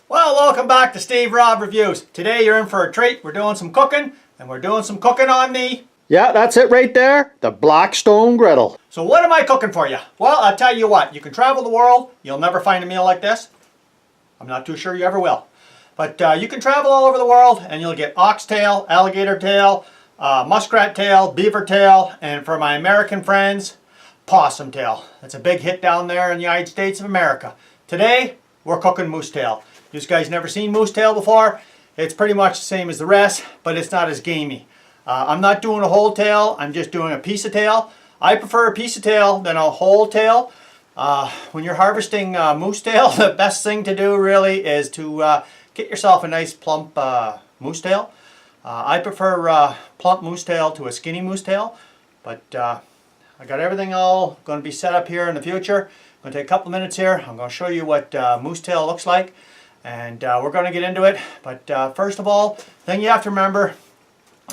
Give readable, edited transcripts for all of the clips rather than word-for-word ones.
Well, welcome back to Steve Robb Reviews. Today you're in for a treat. We're doing some cooking, and we're doing some cooking on the... Yeah, that's it right there, the Blackstone griddle. So what am I cooking for you? Well, I'll tell you what, you can travel the world, you'll never find a meal like this. I'm not too sure you ever will. But you can travel all over the world, and you'll get oxtail, alligator tail, muskrat tail, beaver tail, and for my American friends, possum tail. That's a big hit down there in the United States of America. Today, we're cooking moose tail. You guys never seen moose tail before? It's pretty much the same as the rest, but it's not as gamey. I'm not doing a whole tail, I'm just doing a piece of tail. I prefer a piece of tail than a whole tail. When you're harvesting moose tail, the best thing to do really is to get yourself a nice plump moose tail. I prefer plump moose tail to a skinny moose tail, but I got everything all going to be set up here in the future. I'm going to take a couple of minutes here. I'm going to show you what moose tail looks like, and we're going to get into it. But first of all, the thing you have to remember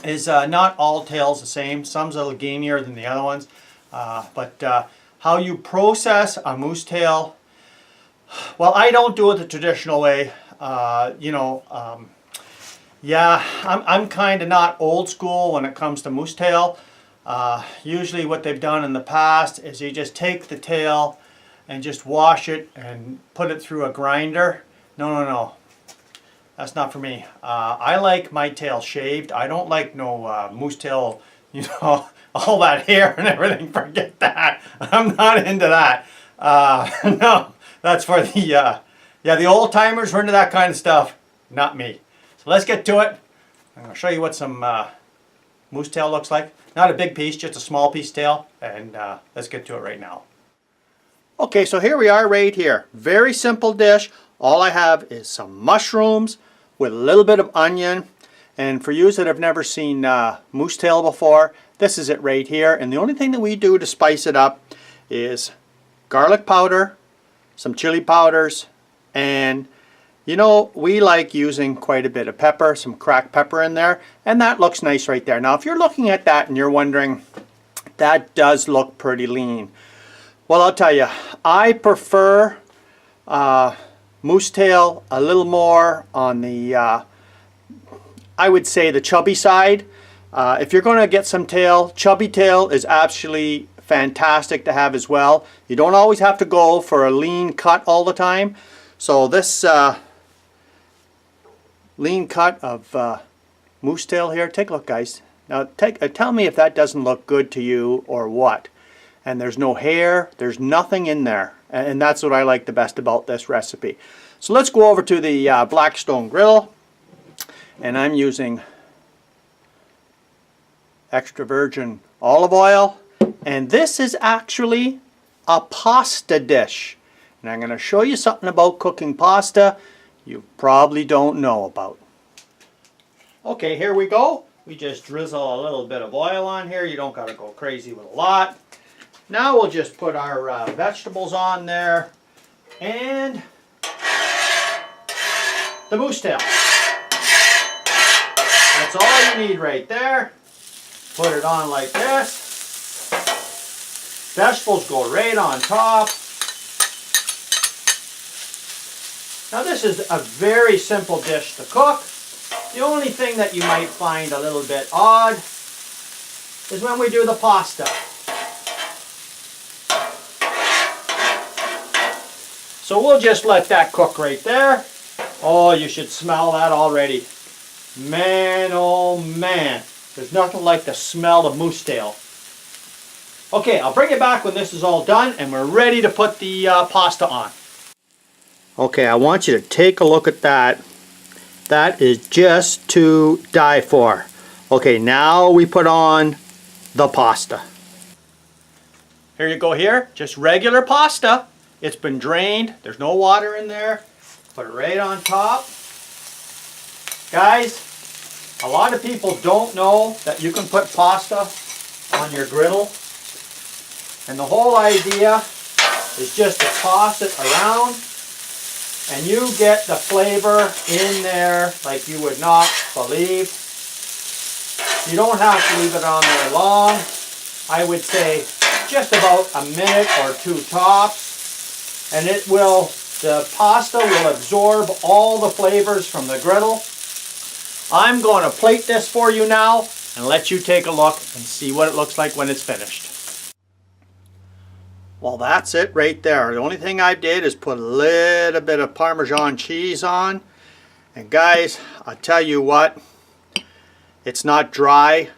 is not all tails the same. Some's a little gamier than the other ones. But how you process a moose tail, well, I don't do it the traditional way. Yeah, I'm kind of not old school when it comes to moose tail. Usually what they've done in the past is you just take the tail and just wash it and put it through a grinder. No. That's not for me. I like my tail shaved. I don't like no moose tail, all that hair and everything. Forget that. I'm not into that. No, that's for the, the old timers were into that kind of stuff. Not me. So let's get to it. I'm going to show you what some moose tail looks like. Not a big piece, just a small piece tail. And let's get to it right now. Okay, so here we are right here. Very simple dish. All I have is some mushrooms with a little bit of onion. And for you that have never seen moose tail before, this is it right here. And the only thing that we do to spice it up is garlic powder, some chili powders, and we like using quite a bit of pepper, some cracked pepper in there, and that looks nice right there. Now if you're looking at that and you're wondering, that does look pretty lean. Well, I'll tell you, I prefer moose tail a little more on the, I would say the chubby side. If you're going to get some tail, chubby tail is actually fantastic to have as well. You don't always have to go for a lean cut all the time. So this lean cut of moose tail here, take a look guys. Now tell me if that doesn't look good to you or what. And there's no hair, there's nothing in there. And that's what I like the best about this recipe. So let's go over to the Blackstone griddle. And I'm using extra virgin olive oil. And this is actually a pasta dish. And I'm going to show you something about cooking pasta you probably don't know about. Okay, here we go. We just drizzle a little bit of oil on here. You don't got to go crazy with a lot. Now we'll just put our vegetables on there and the moose tail. That's all you need right there. Put it on like this. Vegetables go right on top. Now this is a very simple dish to cook. The only thing that you might find a little bit odd is when we do the pasta. So we'll just let that cook right there. Oh, you should smell that already. Man, oh man. There's nothing like the smell of moose tail. Okay, I'll bring it back when this is all done and we're ready to put the pasta on. Okay, I want you to take a look at that. That is just to die for. Okay, now we put on the pasta. Here you go here, just regular pasta. It's been drained, there's no water in there. Put it right on top. Guys, a lot of people don't know that you can put pasta on your griddle. And the whole idea is just to toss it around and you get the flavor in there like you would not believe. You don't have to leave it on there long. I would say just about a minute or two tops. And it will The pasta will absorb all the flavors from the griddle. I'm going to plate this for you now and let you take a look and see what it looks like when it's finished. Well, that's it right there. The only thing I did is put a little bit of Parmesan cheese on. And guys, I'll tell you what, it's not dry.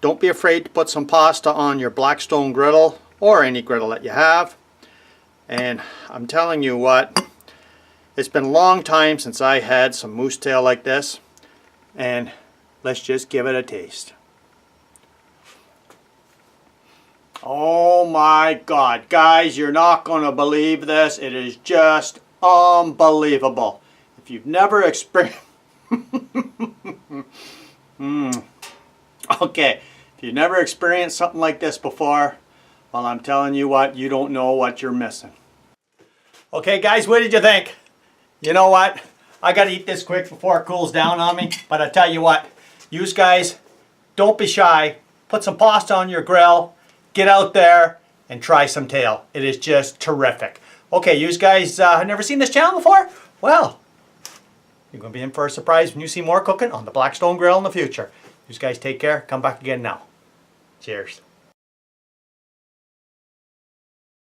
Don't be afraid to put some pasta on your Blackstone griddle or any griddle that you have. And I'm telling you what, it's been a long time since I had some moose tail like this. And let's just give it a taste. Oh my God, guys, you're not going to believe this. It is just unbelievable. If you've never experienced... Okay, if you've never experienced something like this before, well, I'm telling you what, you don't know what you're missing. Okay, guys, what did you think? You know what? I got to eat this quick before it cools down on me. But I tell you what, you guys, don't be shy. Put some pasta on your grill. Get out there and try some tail. It is just terrific. Okay, you guys have never seen this channel before? Well, you're going to be in for a surprise when you see more cooking on the Blackstone Grill in the future. You guys take care. Come back again now. Cheers.